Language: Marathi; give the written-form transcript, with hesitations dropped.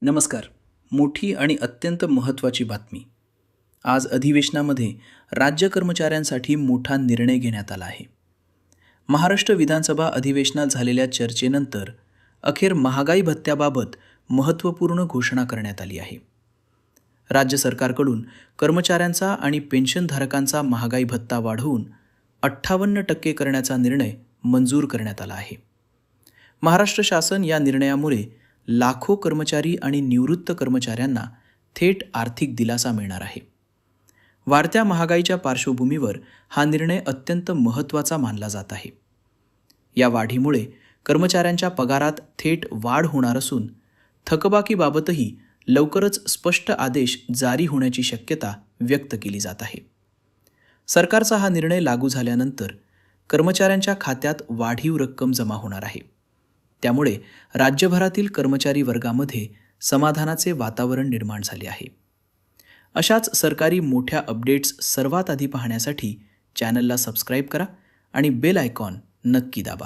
नमस्कार. मोठी आणि अत्यंत महत्त्वाची बातमी. आज अधिवेशनामध्ये राज्य कर्मचाऱ्यांसाठी मोठा निर्णय घेण्यात आला आहे. महाराष्ट्र विधानसभा अधिवेशनात झालेल्या चर्चेनंतर अखेर महागाई भत्त्याबाबत महत्त्वपूर्ण घोषणा करण्यात आली आहे. राज्य सरकारकडून कर्मचाऱ्यांचा आणि पेन्शनधारकांचा महागाई भत्ता वाढवून 58% करण्याचा निर्णय मंजूर करण्यात आला आहे. महाराष्ट्र शासन या निर्णयामुळे लाखो कर्मचारी आणि निवृत्त कर्मचाऱ्यांना थेट आर्थिक दिलासा मिळणार आहे. वाढत्या महागाईच्या पार्श्वभूमीवर हा निर्णय अत्यंत महत्त्वाचा मानला जात आहे. या वाढीमुळे कर्मचाऱ्यांच्या पगारात थेट वाढ होणार असून थकबाकीबाबतही लवकरच स्पष्ट आदेश जारी होण्याची शक्यता व्यक्त केली जात आहे. सरकारचा हा निर्णय लागू झाल्यानंतर कर्मचाऱ्यांच्या खात्यात वाढीव रक्कम जमा होणार आहे. त्यामुळे राज्यभरातील कर्मचारी वर्गामध्ये समाधानाचे वातावरण निर्माण झाले आहे. अशाच सरकारी मोठ्या अपडेट्स सर्वात आधी पाहण्यासाठी चॅनलला सबस्क्राईब करा आणि बेल आयकॉन नक्की दाबा.